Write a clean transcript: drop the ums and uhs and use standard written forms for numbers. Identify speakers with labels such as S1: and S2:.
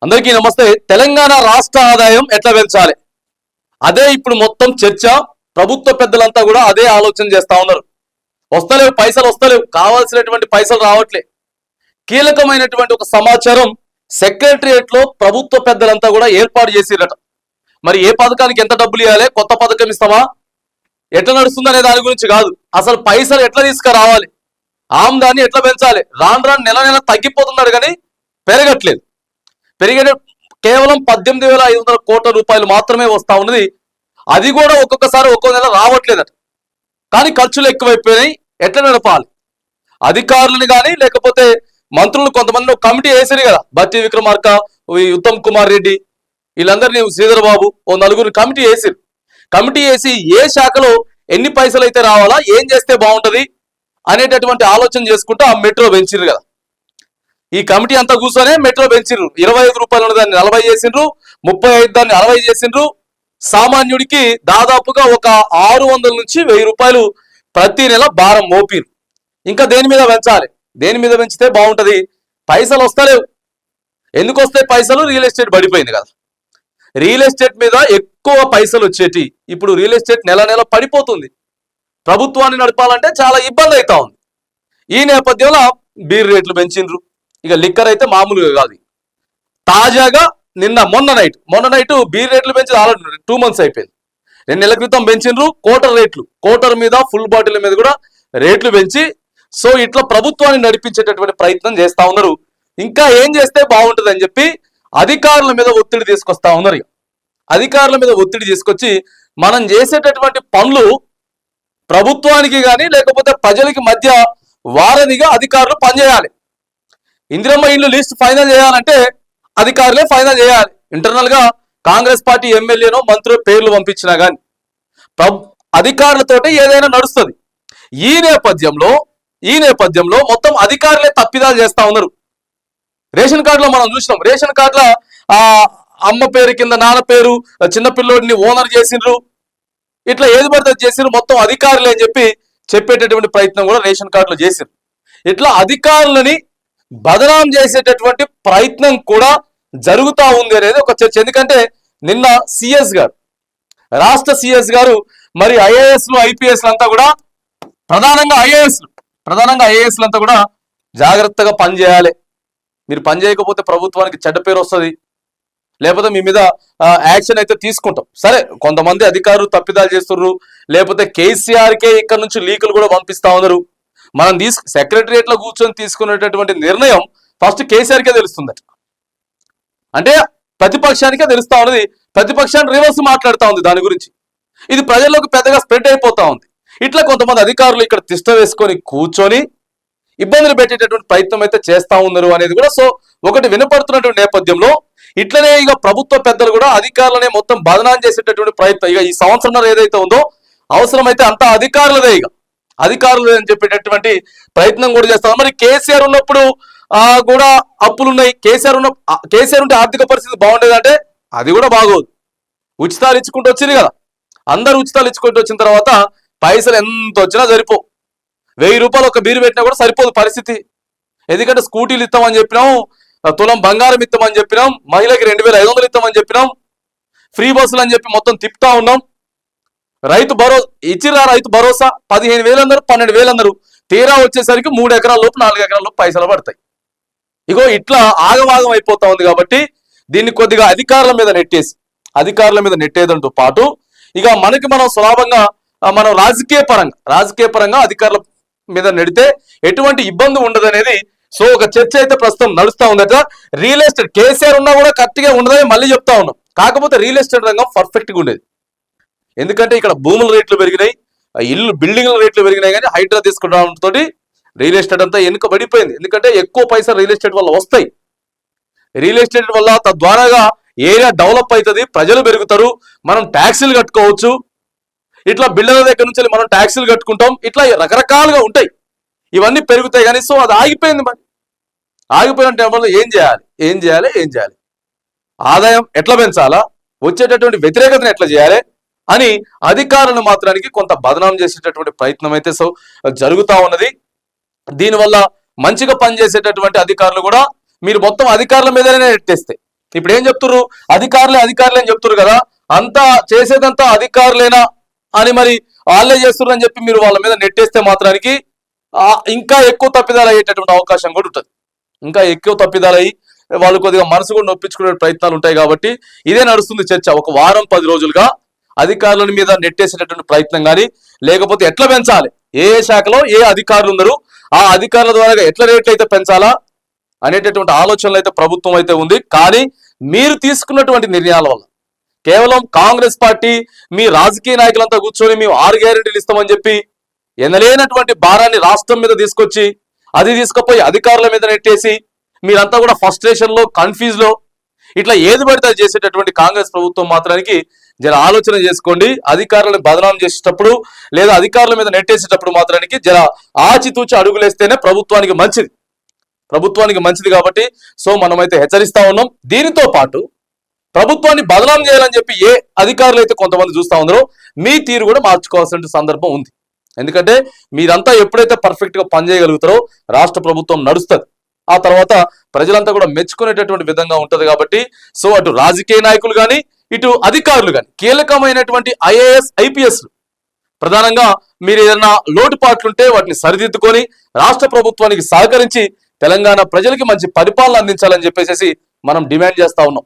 S1: అందరికీ నమస్తే. తెలంగాణ రాష్ట్ర ఆదాయం ఎట్లా పెంచాలి అదే ఇప్పుడు మొత్తం చర్చ. ప్రభుత్వ పెద్దలంతా కూడా అదే ఆలోచన చేస్తా ఉన్నారు. వస్తలేవు పైసలు, వస్తలేవు, కావాల్సినటువంటి పైసలు రావట్లే. కీలకమైనటువంటి ఒక సమాచారం సెక్రటరియట్ లో ప్రభుత్వ పెద్దలంతా కూడా ఏర్పాటు చేసిరట. మరి ఏ పథకానికి ఎంత డబ్బులు ఇవ్వాలి, కొత్త పథకం ఇస్తామా, ఎట్లా నడుస్తుందనే దాని గురించి కాదు, అసలు పైసలు ఎట్లా తీసుకురావాలి, ఆమ్దాన్ని ఎట్లా పెంచాలి. రాను రాను నెల నెల తగ్గిపోతున్నాడు కానీ పెరగట్లేదు. పెరిగే కేవలం 18,500 కోట్ల రూపాయలు మాత్రమే వస్తా ఉన్నది. అది కూడా ఒక్కొక్కసారి ఒక్కో నెల రావట్లేదట. కానీ ఖర్చులు ఎక్కువైపోయినాయి. ఎట్లా నడపాలి? అధికారులని కానీ లేకపోతే మంత్రులు కొంతమంది ఒక కమిటీ వేసారు కదా, బట్టి విక్రమార్క, ఉత్తమ్ కుమార్ రెడ్డి, వీళ్ళందరినీ, శ్రీధర్ బాబు, ఓ నలుగురు కమిటీ వేసారు. కమిటీ వేసి ఏ శాఖలో ఎన్ని పైసలు అయితే రావాలా, ఏం చేస్తే బాగుంటది అనేటటువంటి ఆలోచన చేసుకుంటూ ఆ మెట్రో పెంచిర్రు కదా. ఈ కమిటీ అంతా కూర్చొనే మెట్రో పెంచిర్రు. 25 రూపాయలు దాన్ని 40 చేసిండ్రు, 35 దాన్ని 60 చేసిండ్రు. సామాన్యుడికి దాదాపుగా ఒక 600 నుంచి 1000 రూపాయలు ప్రతి నెల భారం మోపిరు. ఇంకా దేని మీద పెంచాలి, దేని మీద పెంచితే బాగుంటది? పైసలు వస్తలేవు. ఎందుకు వస్తాయి పైసలు? రియల్ ఎస్టేట్ పడిపోయింది కదా. రియల్ ఎస్టేట్ మీద ఎక్కువ పైసలు వచ్చేటి. ఇప్పుడు రియల్ ఎస్టేట్ నెల నెల పడిపోతుంది. ప్రభుత్వాన్ని నడపాలంటే చాలా ఇబ్బంది అవుతా ఉంది. ఈ నేపథ్యంలో బీర్ రేట్లు పెంచిండ్రు. ఇక లిక్కర్ అయితే మామూలుగా కాదు. తాజాగా మొన్న నైట్ బీర్ రేట్లు పెంచి ఆల్రెడీ 2 months అయిపోయింది. 2 నెలల క్రితం పెంచిండ్రు కోటర్ మీద, ఫుల్ బాటిల్ మీద కూడా రేట్లు పెంచి, సో ఇట్లా ప్రభుత్వాన్ని నడిపించేటటువంటి ప్రయత్నం చేస్తా ఉన్నారు. ఇంకా ఏం చేస్తే బాగుంటుంది అని చెప్పి అధికారుల మీద ఒత్తిడి తీసుకొస్తా ఉన్నారు. అధికారుల మీద ఒత్తిడి తీసుకొచ్చి మనం చేసేటటువంటి పనులు ప్రభుత్వానికి కానీ లేకపోతే ప్రజలకి మధ్య వారధిగా అధికారులు పనిచేయాలి. ఇందిరమ్మ ఇల్లు లిస్ట్ ఫైనల్ చేయాలంటే అధికారులే ఫైనల్ చేయాలి. ఇంటర్నల్ గా కాంగ్రెస్ పార్టీ ఎమ్మెల్యేనో మంత్రుల పేర్లు పంపించినా కానీ అధికారులతోటి ఏదైనా నడుస్తుంది. ఈ నేపథ్యంలో మొత్తం అధికారులే తప్పిదాలు చేస్తా ఉన్నారు. రేషన్ కార్డులో మనం చూసినాం. రేషన్ కార్డుల అమ్మ పేరు కింద నాన్న పేరు, చిన్నపిల్లోడిని ఓనర్ చేసిండ్రు. ఇట్లా ఏది పడితే చేసిండ్రు. మొత్తం అధికారులే అని చెప్పేటటువంటి ప్రయత్నం కూడా రేషన్ కార్డులో చేసిండ్రు. ఇట్లా అధికారులని బదనాం చేసేటటువంటి ప్రయత్నం కూడా జరుగుతూ ఉంది అనేది ఒక చర్చ. ఎందుకంటే నిన్న సిఎస్ గారు, రాష్ట్ర సిఎస్ గారు, మరి ఐఏఎస్లు ఐపీఎస్లు అంతా కూడా ప్రధానంగా ఐఏఎస్లు అంతా కూడా జాగ్రత్తగా పనిచేయాలి. మీరు పని చేయకపోతే ప్రభుత్వానికి చెడ్డ పేరు వస్తుంది, లేకపోతే మీ మీద యాక్షన్ అయితే తీసుకుంటాం. సరే, కొంతమంది అధికారులు తప్పిదాలు చేస్తున్నారు, లేకపోతే కేసీఆర్కే ఇక్కడ నుంచి లీకులు కూడా పంపిస్తా ఉన్నారు. మనం సెక్రటరియట్ లో కూర్చొని తీసుకునేటటువంటి నిర్ణయం ఫస్ట్ కేసీఆర్కే తెలుస్తుందట. అంటే ప్రతిపక్షానికే తెలుస్తా ఉన్నది. ప్రతిపక్షాన్ని రివర్స్ మాట్లాడుతూ ఉంది దాని గురించి. ఇది ప్రజల్లోకి పెద్దగా స్ప్రెడ్ అయిపోతా ఉంది. ఇట్లా కొంతమంది అధికారులు ఇక్కడ తిష్ట వేసుకొని కూర్చొని ఇబ్బందులు పెట్టేటటువంటి ప్రయత్నం అయితే చేస్తా ఉన్నారు అనేది కూడా సో ఒకటి వినపడుతున్నటువంటి నేపథ్యంలో ఇట్లనే ఇక ప్రభుత్వ పెద్దలు కూడా అధికారులనే మొత్తం బదనాం చేసేటటువంటి ప్రయత్నం ఇక ఈ సంవత్సరం ఏదైతే ఉందో అవసరమైతే అంతా అధికారులదే, ఇక అధికారులు అని చెప్పేటటువంటి ప్రయత్నం కూడా చేస్తాం. మరి కేసీఆర్ ఉన్నప్పుడు కూడా అప్పులున్నాయి. కేసీఆర్ ఉంటే ఆర్థిక పరిస్థితి బాగుండేదంటే అది కూడా బాగోదు. ఉచితాలు ఇచ్చుకుంటూ వచ్చింది కదా. అందరు ఉచితాలు ఇచ్చుకుంటూ వచ్చిన తర్వాత పైసలు ఎంత వచ్చినా సరిపో. 1000 రూపాయలు ఒక బీరు పెట్టినా కూడా సరిపోదు పరిస్థితి. ఎందుకంటే స్కూటీలు ఇస్తామని చెప్పినాం, తులం బంగారం ఇస్తామని చెప్పినాం, మహిళకి 2500 ఇస్తామని చెప్పినాం, ఫ్రీ బస్సులు అని చెప్పి మొత్తం తిప్పుతా ఉన్నాం. రైతు భరోసా 15,000 అన్నారు, 12,000 అన్నారు. తీరా వచ్చేసరికి 3 ఎకరాల లోపు 4 ఎకరాల లోపు పైసలు పడతాయి. ఇగో ఇట్లా ఆగమాగం అయిపోతా ఉంది. కాబట్టి దీన్ని కొద్దిగా అధికారుల మీద నెట్టేదంటూ పాటు ఇక మనం సులభంగా మనం రాజకీయ పరంగా అధికారుల మీద నెడితే ఎటువంటి ఇబ్బంది ఉండదు అనేది సో ఒక చర్చ అయితే ప్రస్తుతం నడుస్తా ఉందట. రియల్ ఎస్టేట్ కేసీఆర్ ఉన్నా కూడా కరెక్ట్గా ఉండదని మళ్ళీ చెప్తా ఉన్నాం. కాకపోతే రియల్ ఎస్టేట్ రంగం పర్ఫెక్ట్గా ఉండేది. ఎందుకంటే ఇక్కడ భూముల రేట్లు పెరిగినాయి, బిల్డింగ్ల రేట్లు పెరిగినాయి. కానీ హైడ్రా తీసుకురావడంతో రియల్ ఎస్టేట్ అంతా వెనుకబడిపోయింది. ఎందుకంటే ఎక్కువ పైసలు రియల్ ఎస్టేట్ వల్ల వస్తాయి. రియల్ ఎస్టేట్ వల్ల తద్వారాగా ఏరియా డెవలప్ అవుతుంది, ప్రజలు పెరుగుతారు, మనం ట్యాక్సీలు కట్టుకోవచ్చు. ఇట్లా బిల్డర్ల దగ్గర నుంచి మనం ట్యాక్సీలు కట్టుకుంటాం. ఇట్లా రకరకాలుగా ఉంటాయి. ఇవన్నీ పెరుగుతాయి. కానీ సో అది ఆగిపోయింది. మరి ఆగిపోయిన ఏం చేయాలి, ఆదాయం ఎట్లా పెంచాలా, వచ్చేటటువంటి వ్యతిరేకతను ఎట్లా చేయాలి అని అధికారులను మాత్రానికి కొంత బదనాం చేసేటటువంటి ప్రయత్నం అయితే సో జరుగుతూ ఉన్నది. దీనివల్ల మంచిగా పనిచేసేటటువంటి అధికారులు కూడా మీరు మొత్తం అధికారుల మీదనే నెట్టేస్తే ఇప్పుడు ఏం చెప్తుర్రు, అధికారులే అని చెప్తున్నారు కదా, అంతా చేసేదంతా అధికారులేనా అని మరి వాళ్ళే చేస్తున్నారు అని చెప్పి మీరు వాళ్ళ మీద నెట్టేస్తే మాత్రానికి ఇంకా ఎక్కువ తప్పిదాలు అయ్యేటటువంటి అవకాశం కూడా ఉంటుంది. ఇంకా ఎక్కువ తప్పిదాలు అయ్యి వాళ్ళు కొద్దిగా మనసు కూడా నొప్పించుకునే ప్రయత్నాలు ఉంటాయి. కాబట్టి ఇదే నడుస్తుంది చర్చ. ఒక వారం 10 రోజులుగా అధికారుల మీద నెట్టేసేటటువంటి ప్రయత్నం కానీ, లేకపోతే ఎట్లా పెంచాలి, ఏ శాఖలో ఏ అధికారులు ఉన్నారు, ఆ అధికారుల ద్వారా ఎట్లా రేట్లు అయితే పెంచాలా అనేటటువంటి ఆలోచనలు అయితే ప్రభుత్వం అయితే ఉంది. కానీ మీరు తీసుకున్నటువంటి నిర్ణయాల వల్ల కేవలం కాంగ్రెస్ పార్టీ మీ రాజకీయ నాయకులంతా కూర్చొని మేము 6 గ్యారెంటీలు ఇస్తామని చెప్పి ఎనలేనటువంటి భారాన్ని రాష్ట్రం మీద తీసుకొచ్చి అది తీసుకుపోయి అధికారుల మీద నెట్టేసి మీరంతా కూడా ఫ్రస్ట్రేషన్ లో, కన్ఫ్యూజ్ లో ఇట్లా ఏది పడితే అది చేసేటటువంటి కాంగ్రెస్ ప్రభుత్వం మాత్రానికి జర ఆలోచన చేసుకోండి. అధికారులను బదనాం చేసేటప్పుడు లేదా అధికారుల మీద నెట్టేసేటప్పుడు మాత్రానికి జర ఆచితూచి అడుగులేస్తేనే ప్రభుత్వానికి మంచిది. కాబట్టి సో మనమైతే హెచ్చరిస్తా ఉన్నాం. దీనితో పాటు ప్రభుత్వాన్ని బదనాం చేయాలని చెప్పి ఏ అధికారులు అయితే కొంతమంది చూస్తా ఉన్నారో మీ తీరు కూడా మార్చుకోవాల్సిన సందర్భం ఉంది. ఎందుకంటే మీరంతా ఎప్పుడైతే పర్ఫెక్ట్ గా పనిచేయగలుగుతారో రాష్ట్ర ప్రభుత్వం నడుస్తుంది. ఆ తర్వాత ప్రజలంతా కూడా మెచ్చుకునేటటువంటి విధంగా ఉంటది. కాబట్టి సో అటు రాజకీయ నాయకులు కానీ ఇటు అధికారులు కానీ కీలకమైనటువంటి IAS IPS ప్రధానంగా మీరు ఏదైనా లోటుపాట్లుంటే వాటిని సరిదిద్దుకొని రాష్ట్ర ప్రభుత్వానికి సహకరించి తెలంగాణ ప్రజలకి మంచి పరిపాలన అందించాలని చెప్పేసి మనం డిమాండ్ చేస్తా ఉన్నాం.